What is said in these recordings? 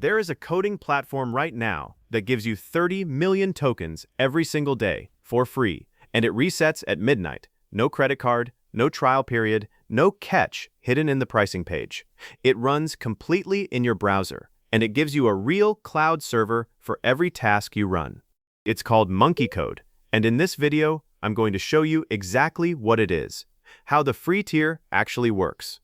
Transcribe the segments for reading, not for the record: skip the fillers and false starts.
There is a coding platform right now that gives you 30 million tokens every single day for free, and it resets at midnight. No credit card, no trial period, no catch hidden in the pricing page. It runs completely in your browser, and it gives you a real cloud server for every task you run. It's called MonkeyCode, and in this video, I'm going to show you exactly what it is, how the free tier actually works.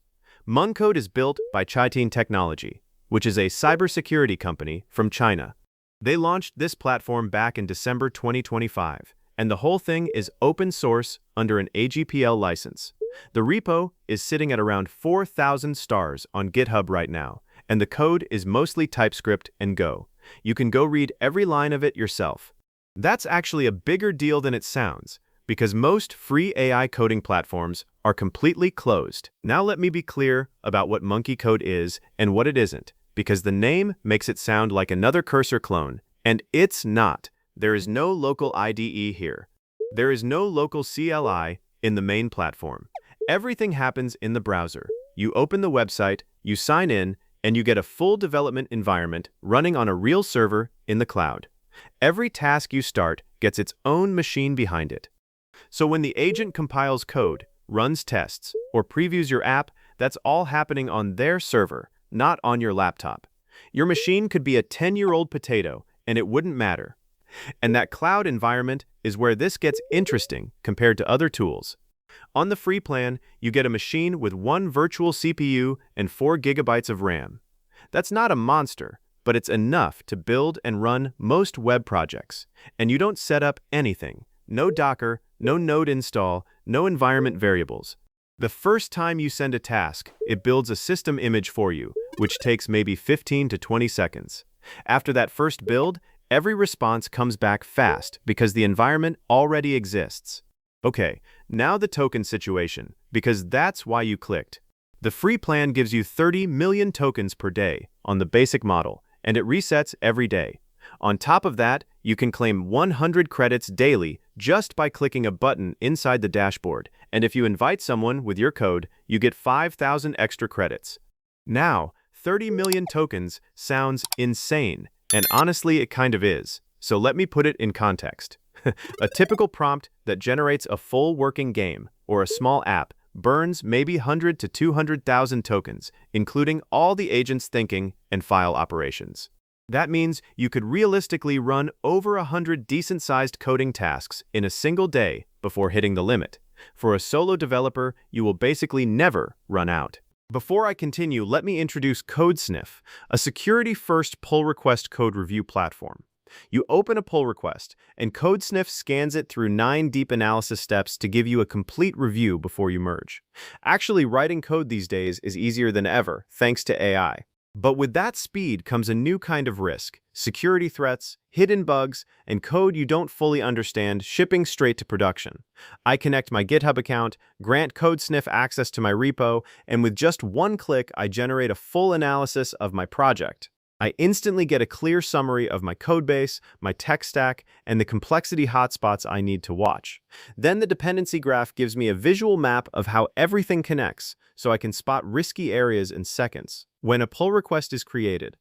MonkeyCode is built by Chaitin Technology, which is a cybersecurity company from China. They launched this platform back in December 2025, and the whole thing is open source under an AGPL license. The repo is sitting at around 4,000 stars on GitHub right now, and the code is mostly TypeScript and Go. You can go read every line of it yourself. That's actually a bigger deal than it sounds, because most free AI coding platforms are completely closed. Now let me be clear about what MonkeyCode is and what it isn't, because the name makes it sound like another cursor clone, and it's not. There is no local IDE here. There is no local CLI in the main platform. Everything happens in the browser. You open the website, you sign in, and you get a full development environment running on a real server in the cloud. Every task you start gets its own machine behind it. So when the agent compiles code, runs tests, or previews your app, that's all happening on their server, not on your laptop. Your machine could be a 10-year-old potato, and it wouldn't matter. And that cloud environment is where this gets interesting compared to other tools. On the free plan, you get a machine with one virtual CPU and 4 GB of RAM. That's not a monster, but it's enough to build and run most web projects. And you don't set up anything. No Docker, no node install, no environment variables. The first time you send a task, it builds a system image for you, which takes maybe 15 to 20 seconds. After that first build, every response comes back fast because the environment already exists. Okay, now the token situation, because that's why you clicked. The free plan gives you 30 million tokens per day on the basic model, and it resets every day. On top of that, you can claim 100 credits daily just by clicking a button inside the dashboard, and if you invite someone with your code, you get 5,000 extra credits. Now, 30 million tokens sounds insane, and honestly it kind of is, so let me put it in context. A typical prompt that generates a full working game or a small app burns maybe 100 to 200,000 tokens, including all the agent's thinking and file operations. That means you could realistically run over 100 decent-sized coding tasks in a single day before hitting the limit. For a solo developer, you will basically never run out. Before I continue, let me introduce Sniff, a security-first pull request code review platform. You open a pull request, and Sniff scans it through 9 deep analysis steps to give you a complete review before you merge. Actually, writing code these days is easier than ever, thanks to AI. But with that speed comes a new kind of risk: security threats, hidden bugs, and code you don't fully understand shipping straight to production. I connect my GitHub account, grant Sniff access to my repo, and with just one click, I generate a full analysis of my project. I instantly get a clear summary of my codebase, my tech stack, and the complexity hotspots I need to watch. Then the dependency graph gives me a visual map of how everything connects, so I can spot risky areas in seconds. When a pull request is created,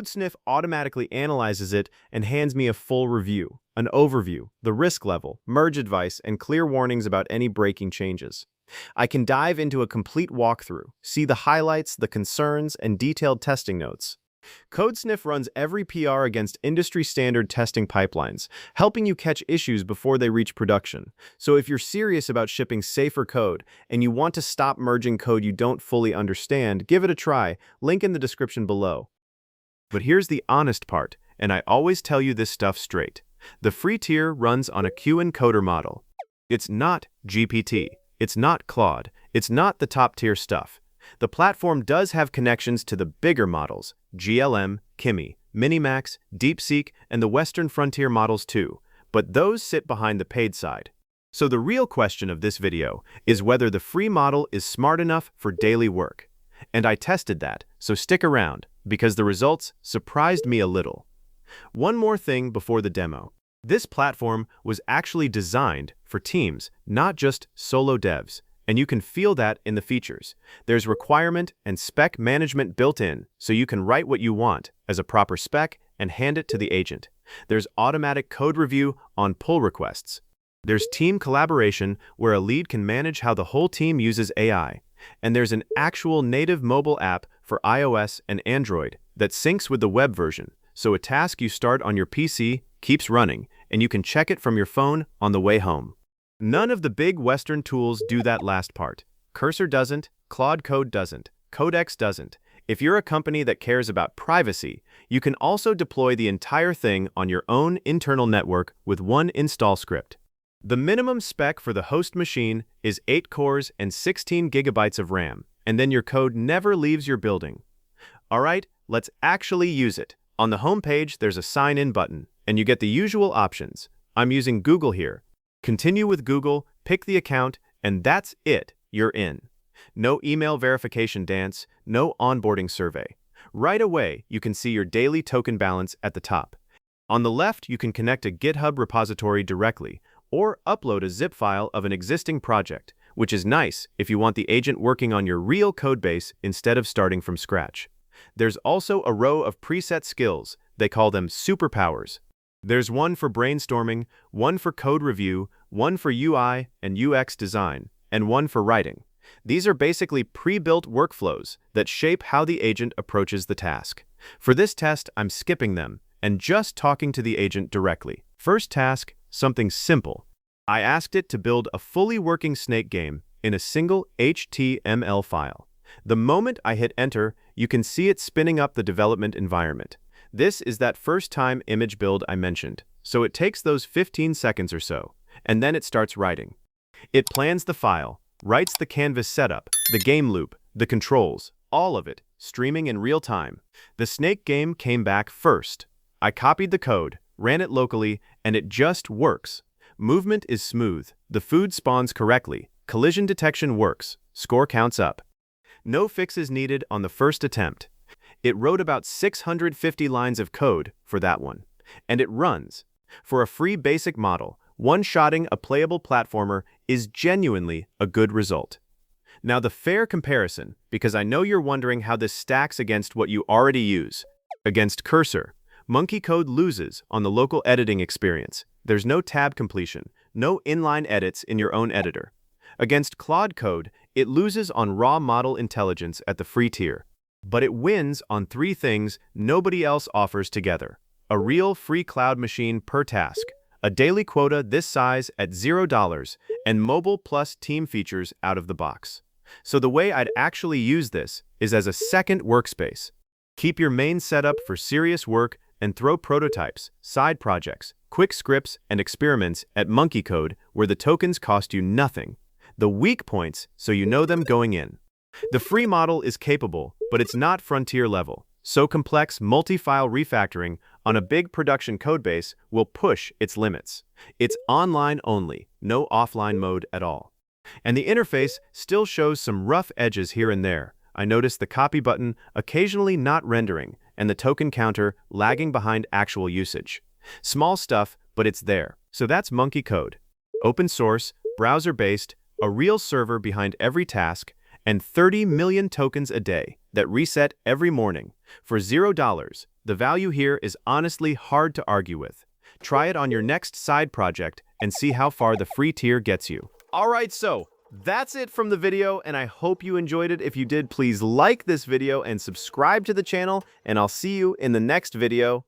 Sniff automatically analyzes it and hands me a full review, an overview, the risk level, merge advice, and clear warnings about any breaking changes. I can dive into a complete walkthrough, see the highlights, the concerns, and detailed testing notes. Sniff runs every PR against industry-standard testing pipelines, helping you catch issues before they reach production. So if you're serious about shipping safer code and you want to stop merging code you don't fully understand, give it a try. Link in the description below. But here's the honest part, and I always tell you this stuff straight. The free tier runs on a Q-encoder model. It's not GPT. It's not Claude. It's not the top-tier stuff. The platform does have connections to the bigger models, GLM, Kimi, Minimax, DeepSeek, and the Western Frontier models too, but those sit behind the paid side. So the real question of this video is whether the free model is smart enough for daily work. And I tested that, so stick around, because the results surprised me a little. One more thing before the demo. This platform was actually designed for teams, not just solo devs. and you can feel that in the features. There's requirement and spec management built in, so you can write what you want as a proper spec and hand it to the agent. There's automatic code review on pull requests. There's team collaboration, where a lead can manage how the whole team uses AI. And there's an actual native mobile app for iOS and Android that syncs with the web version, so a task you start on your PC keeps running, and you can check it from your phone on the way home. None of the big Western tools do that last part. Cursor doesn't, Claude Code doesn't, Codex doesn't. If you're a company that cares about privacy, you can also deploy the entire thing on your own internal network with one install script. The minimum spec for the host machine is 8 cores and 16 gigabytes of RAM, and then your code never leaves your building. Alright, let's actually use it. On the home page, there's a sign-in button, and you get the usual options. I'm using Google here. Continue with Google, pick the account, and that's it, you're in. No email verification dance, no onboarding survey. Right away, you can see your daily token balance at the top. On the left, you can connect a GitHub repository directly, or upload a zip file of an existing project, which is nice if you want the agent working on your real codebase instead of starting from scratch. There's also a row of preset skills. They call them superpowers. There's one for brainstorming, one for code review, one for UI and UX design, and one for writing. These are basically pre-built workflows that shape how the agent approaches the task. For this test, I'm skipping them and just talking to the agent directly. First task, something simple. I asked it to build a fully working snake game in a single HTML file. The moment I hit enter, you can see it spinning up the development environment. This is that first-time image build I mentioned, so it takes those 15 seconds or so, and then it starts writing. It plans the file, writes the canvas setup, the game loop, the controls, all of it, streaming in real time. The snake game came back first. I copied the code, ran it locally, and it just works. Movement is smooth, the food spawns correctly, collision detection works, score counts up. No fixes needed on the first attempt. It wrote about 650 lines of code for that one, and it runs. For a free basic model, one-shotting a playable platformer is genuinely a good result. Now the fair comparison, because I know you're wondering how this stacks against what you already use. Against Cursor, MonkeyCode loses on the local editing experience. There's no tab completion, no inline edits in your own editor. Against Claude Code, it loses on raw model intelligence at the free tier. But it wins on 3 things nobody else offers together. A real free cloud machine per task, a daily quota this size at $0, and mobile plus team features out of the box. So the way I'd actually use this is as a second workspace. Keep your main setup for serious work and throw prototypes, side projects, quick scripts, and experiments at MonkeyCode, where the tokens cost you nothing. The weak points, so you know them going in. The free model is capable, but it's not frontier level. So complex multi-file refactoring on a big production codebase will push its limits. It's online only, no offline mode at all. And the interface still shows some rough edges here and there. I noticed the copy button occasionally not rendering and the token counter lagging behind actual usage. Small stuff, but it's there. So that's MonkeyCode. Open source, browser-based, a real server behind every task, and 30 million tokens a day that reset every morning. For $0, the value here is honestly hard to argue with. Try it on your next side project and see how far the free tier gets you. Alright, so that's it from the video, and I hope you enjoyed it. If you did, please like this video and subscribe to the channel, and I'll see you in the next video.